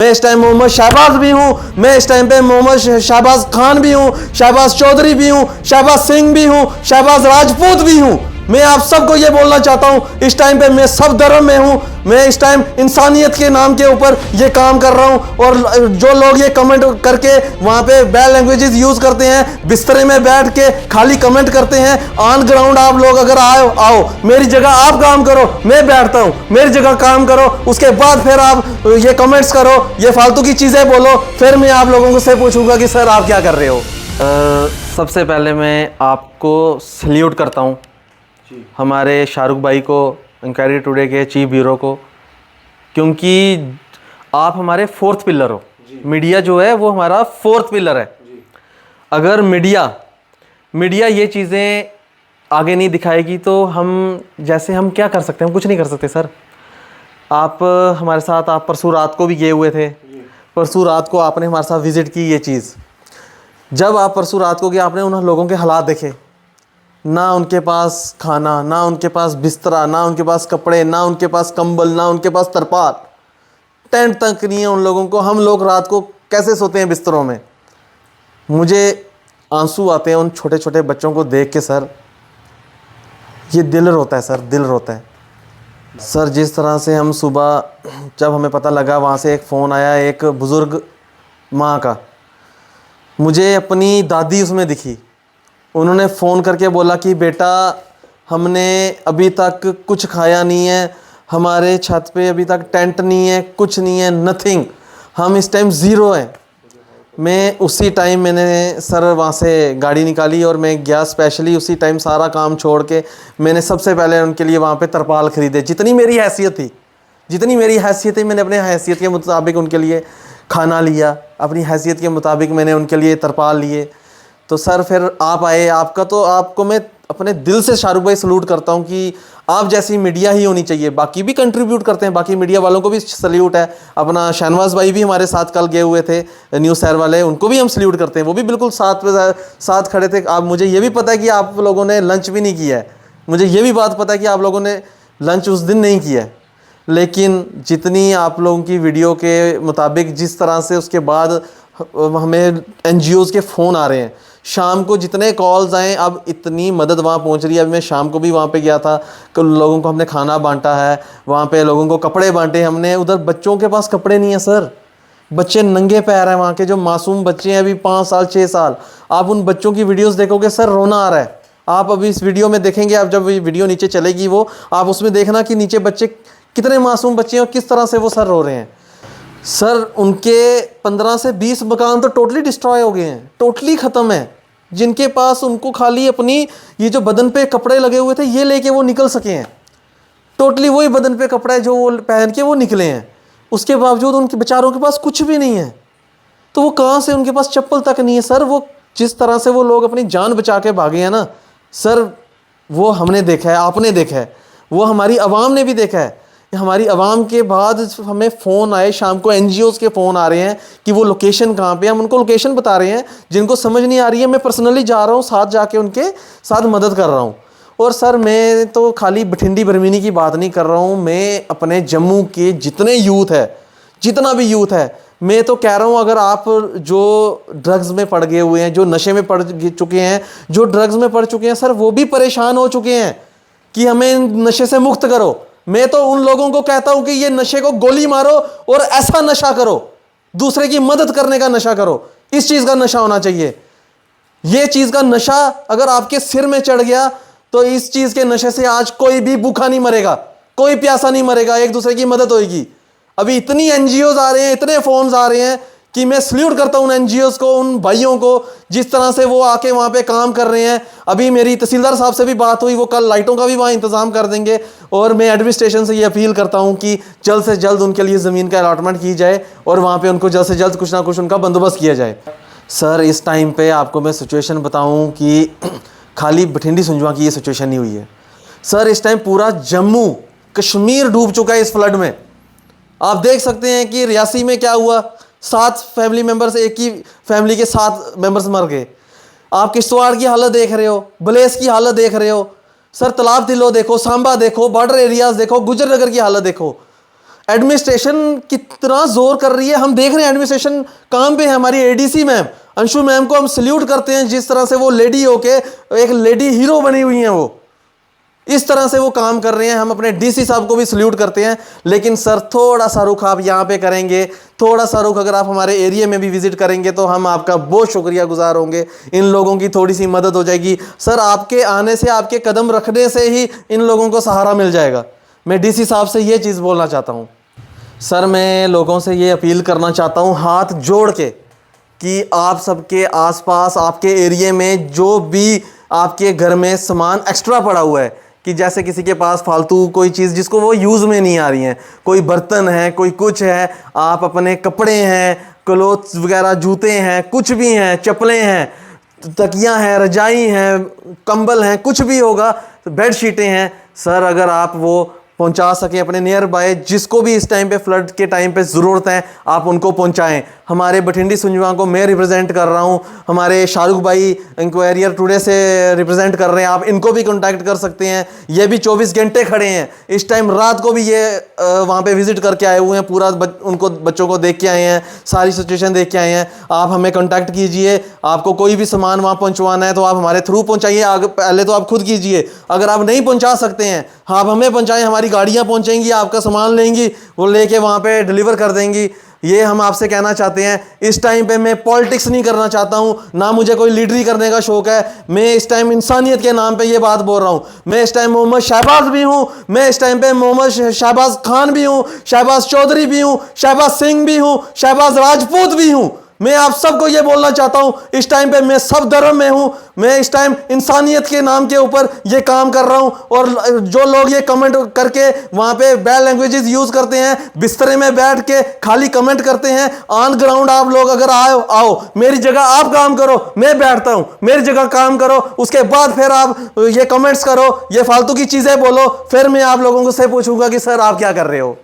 मैं इस टाइम मोहम्मद शहबाज भी हूँ, मैं इस टाइम पे मोहम्मद शहबाज खान भी हूँ, शहबाज चौधरी भी हूँ, शहबाज सिंह भी हूँ, शहबाज राजपूत भी हूँ। मैं आप सबको ये बोलना चाहता हूँ, इस टाइम पे मैं सब धर्म में हूँ। मैं इस टाइम इंसानियत के नाम के ऊपर ये काम कर रहा हूँ। और जो लोग ये कमेंट करके वहाँ पे बैड लैंग्वेजेस यूज़ करते हैं, बिस्तरे में बैठ के खाली कमेंट करते हैं, ऑन ग्राउंड आप लोग अगर आओ मेरी जगह आप काम करो, मैं बैठता हूँ, मेरी जगह काम करो, उसके बाद फिर आप ये कमेंट्स करो, ये फालतू की चीज़ें बोलो, फिर मैं आप लोगों से पूछूंगा कि सर आप क्या कर रहे हो। सबसे पहले मैं आपको सल्यूट करता हूँ, हमारे शाहरुख भाई को, इंक्वायरी टुडे के चीफ ब्यूरो को, क्योंकि आप हमारे फोर्थ पिलर हो। मीडिया जो है वो हमारा फोर्थ पिलर है। अगर मीडिया ये चीज़ें आगे नहीं दिखाएगी तो हम क्या कर सकते हैं? हम कुछ नहीं कर सकते सर। आप हमारे साथ, आप परसों रात को भी गए हुए थे, परसों रात को आपने हमारे साथ विज़िट की। ये चीज़ जब आप परसों रात को गए, आपने उन लोगों के हालात देखे, ना उनके पास खाना, ना उनके पास बिस्तरा, ना उनके पास कपड़े, ना उनके पास कंबल, ना उनके पास तरपाल, टेंट तक नहीं है उन लोगों को। हम लोग रात को कैसे सोते हैं बिस्तरों में? मुझे आंसू आते हैं उन छोटे छोटे बच्चों को देख के सर। ये दिल रोता है सर, दिल रोता है सर। जिस तरह से हम सुबह, जब हमें पता लगा, वहाँ से एक फ़ोन आया एक बुज़ुर्ग माँ का, मुझे अपनी दादी उसमें दिखी। उन्होंने फ़ोन करके बोला कि बेटा हमने अभी तक कुछ खाया नहीं है, हमारे छत पे अभी तक टेंट नहीं है, कुछ नहीं है, नथिंग, हम इस टाइम ज़ीरो हैं। मैं उसी टाइम मैंने सर वहाँ से गाड़ी निकाली और मैं गया स्पेशली उसी टाइम, सारा काम छोड़ के मैंने सबसे पहले उनके लिए वहाँ पे तरपाल ख़रीदे। जितनी मेरी हैसियत थी मैंने अपने हैसियत के मुताबिक उनके लिए खाना लिया, अपनी हैसियत के मुताबिक मैंने उनके लिए तरपाल लिए। तो सर फिर आप आए, आपको मैं अपने दिल से शाहरुख भाई सल्यूट करता हूं कि आप जैसी मीडिया ही होनी चाहिए। बाकी भी कंट्रीब्यूट करते हैं, बाकी मीडिया वालों को भी सल्यूट है। अपना शहनवाज भाई भी हमारे साथ कल गए हुए थे, न्यूज़ शहर वाले, उनको भी हम सल्यूट करते हैं। वो भी बिल्कुल साथ खड़े थे। आप, मुझे ये भी पता है कि आप लोगों ने लंच भी नहीं किया है, मुझे ये भी बात पता है कि आप लोगों ने लंच उस दिन नहीं किया है। लेकिन जितनी आप लोगों की वीडियो के मुताबिक, जिस तरह से उसके बाद हमें NGOs के फ़ोन आ रहे हैं, शाम को जितने कॉल्स आए, अब इतनी मदद वहाँ पहुँच रही है। अभी मैं शाम को भी वहाँ पे गया था, लोगों को हमने खाना बांटा है, वहाँ पे लोगों को कपड़े बांटे हमने। उधर बच्चों के पास कपड़े नहीं है सर, बच्चे नंगे पैर हैं, वहाँ के जो मासूम बच्चे हैं अभी 5 साल 6 साल। आप उन बच्चों की वीडियोज़ देखोगे सर, रोना आ रहा है। आप अभी इस वीडियो में देखेंगे, आप जब वीडियो नीचे चलेगी वो, आप उसमें देखना कि नीचे बच्चे कितने मासूम बच्चे हैं और किस तरह से वो सर रो रहे हैं। सर उनके 15 से 20 मकान तो टोटली डिस्ट्रॉय हो गए हैं, टोटली ख़त्म है। जिनके पास, उनको खाली अपनी ये जो बदन पे कपड़े लगे हुए थे ये लेके वो निकल सके हैं, टोटली वही बदन पे कपड़े जो वो पहन के वो निकले हैं। उसके बावजूद उनके बेचारों के पास कुछ भी नहीं है। तो वो कहाँ से, उनके पास चप्पल तक नहीं है सर। वो जिस तरह से वो लोग अपनी जान बचा के भागे हैं ना सर, वो हमने देखा है, आपने देखा है, वो हमारी आवाम ने भी देखा है। हमारी आवाम के बाद हमें फ़ोन आए, शाम को NGOs के फ़ोन आ रहे हैं कि वो लोकेशन कहाँ पे है। हम उनको लोकेशन बता रहे हैं, जिनको समझ नहीं आ रही है मैं पर्सनली जा रहा हूँ, साथ जाके उनके साथ मदद कर रहा हूँ। और सर मैं तो खाली बठिंडी बरमीनी की बात नहीं कर रहा हूँ, मैं अपने जम्मू के जितने यूथ है, जितना भी यूथ है, मैं तो कह रहा हूँ, अगर आप जो ड्रग्स में पड़ गए हुए हैं, जो नशे में पड़ चुके हैं, जो ड्रग्स में पड़ चुके हैं सर, वो भी परेशान हो चुके हैं कि हमें नशे से मुक्त करो। मैं तो उन लोगों को कहता हूं कि ये नशे को गोली मारो और ऐसा नशा करो, दूसरे की मदद करने का नशा करो। इस चीज का नशा होना चाहिए। ये चीज का नशा अगर आपके सिर में चढ़ गया तो इस चीज के नशे से आज कोई भी भूखा नहीं मरेगा, कोई प्यासा नहीं मरेगा, एक दूसरे की मदद होगी। अभी इतनी NGOs आ रहे हैं, इतने फोन्स आ रहे हैं कि मैं सल्यूट करता हूं उन NGOs को, उन भाइयों को, जिस तरह से वो आके वहाँ पे काम कर रहे हैं। अभी मेरी तहसीलदार साहब से भी बात हुई, वो कल लाइटों का भी वहाँ इंतज़ाम कर देंगे। और मैं एडमिनिस्ट्रेशन से ये अपील करता हूँ कि जल्द से जल्द उनके लिए ज़मीन का अलॉटमेंट की जाए और वहाँ पे उनको जल्द से जल्द कुछ ना कुछ उनका बंदोबस्त किया जाए। सर इस टाइम पे आपको मैं सिचुएशन बताऊँ कि खाली बठिंडी सुंजवा की ये सिचुएशन नहीं हुई है सर, इस टाइम पूरा जम्मू कश्मीर डूब चुका है इस फ्लड में। आप देख सकते हैं कि रियासी में क्या हुआ, 7 फैमिली मेम्बर्स, एक ही फैमिली के 7 मेंबर्स मर गए। आप किश्तवाड़ की हालत देख रहे हो, बलेस की हालत देख रहे हो सर, तालाब तिलो देखो, सांबा देखो, बॉर्डर एरियाज देखो, गुजर नगर की हालत देखो। एडमिनिस्ट्रेशन कितना जोर कर रही है, हम देख रहे हैं एडमिनिस्ट्रेशन काम पे है। हमारी एडीसी मैम अंशु मैम को हम सल्यूट करते हैं, जिस तरह से वो लेडी होके एक लेडी हीरो बनी हुई हैं, वो इस तरह से वो काम कर रहे हैं। हम अपने डीसी साहब को भी सल्यूट करते हैं। लेकिन सर थोड़ा सा रुख आप यहाँ पे करेंगे, थोड़ा सा रुख अगर आप हमारे एरिया में भी विजिट करेंगे तो हम आपका बहुत शुक्रिया गुजार होंगे। इन लोगों की थोड़ी सी मदद हो जाएगी सर, आपके आने से, आपके कदम रखने से ही इन लोगों को सहारा मिल जाएगा। मैं डीसी साहब से ये चीज़ बोलना चाहता हूँ। सर मैं लोगों से ये अपील करना चाहता हूँ हाथ जोड़ के कि आप सबके आसपास, आपके एरिया में जो भी आपके घर में सामान एक्स्ट्रा पड़ा हुआ है, कि जैसे किसी के पास फालतू कोई चीज़ जिसको वो यूज़ में नहीं आ रही है, कोई बर्तन है, कोई कुछ है, आप अपने कपड़े हैं, क्लोथ्स वगैरह, जूते हैं, कुछ भी हैं, चप्पलें हैं, तकियां हैं, रजाई हैं, कंबल हैं, कुछ भी होगा, बेड शीटें हैं, सर अगर आप वो पहुंचा सकें अपने नियर बाय, जिसको भी इस टाइम पे फ्लड के टाइम पे ज़रूरत है, आप उनको पहुंचाएं। हमारे बठिंडी सुंजवा को मैं रिप्रेजेंट कर रहा हूं, हमारे शाहरुख भाई इंक्वायरियर टुडे से रिप्रेजेंट कर रहे हैं, आप इनको भी कांटेक्ट कर सकते हैं। ये भी 24 घंटे खड़े हैं, इस टाइम रात को भी ये वहाँ पे विजिट करके आए हुए हैं, पूरा उनको बच्चों को देख के आए हैं, सारी सिचुएशन देख के आए हैं। आप हमें कॉन्टैक्ट कीजिए, आपको कोई भी सामान वहाँ पहुँचवाना है तो आप हमारे थ्रू पहुँचाइए। पहले तो आप खुद कीजिए, अगर आप नहीं पहुँचा सकते हैं आप हमें पहुँचाएँ, हमारी गाड़ियाँ पहुँचेंगी, आपका सामान लेंगी, वो लेके वहाँ पे डिलीवर कर देंगी। ये हम आपसे कहना चाहते हैं। इस टाइम पे मैं पॉलिटिक्स नहीं करना चाहता हूँ, ना मुझे कोई लीडरी करने का शौक है। मैं इस टाइम इंसानियत के नाम पे ये बात बोल रहा हूँ। मैं इस टाइम मोहम्मद शहबाज भी हूँ, मैं इस टाइम पे मोहम्मद शहबाज खान भी हूँ, शहबाज चौधरी भी हूँ, शहबाज सिंह भी हूँ, शहबाज राजपूत भी हूँ। मैं आप सबको ये बोलना चाहता हूँ, इस टाइम पे मैं सब धर्म में हूँ। मैं इस टाइम इंसानियत के नाम के ऊपर ये काम कर रहा हूँ। और जो लोग ये कमेंट करके वहाँ पे बैड लैंग्वेजेस यूज़ करते हैं, बिस्तरे में बैठ के खाली कमेंट करते हैं, ऑन ग्राउंड आप लोग अगर आओ मेरी जगह आप काम करो, मैं बैठता हूँ, मेरी जगह काम करो, उसके बाद फिर आप ये कमेंट्स करो, ये फालतू की चीज़ें बोलो, फिर मैं आप लोगों से पूछूंगा कि सर आप क्या कर रहे हो।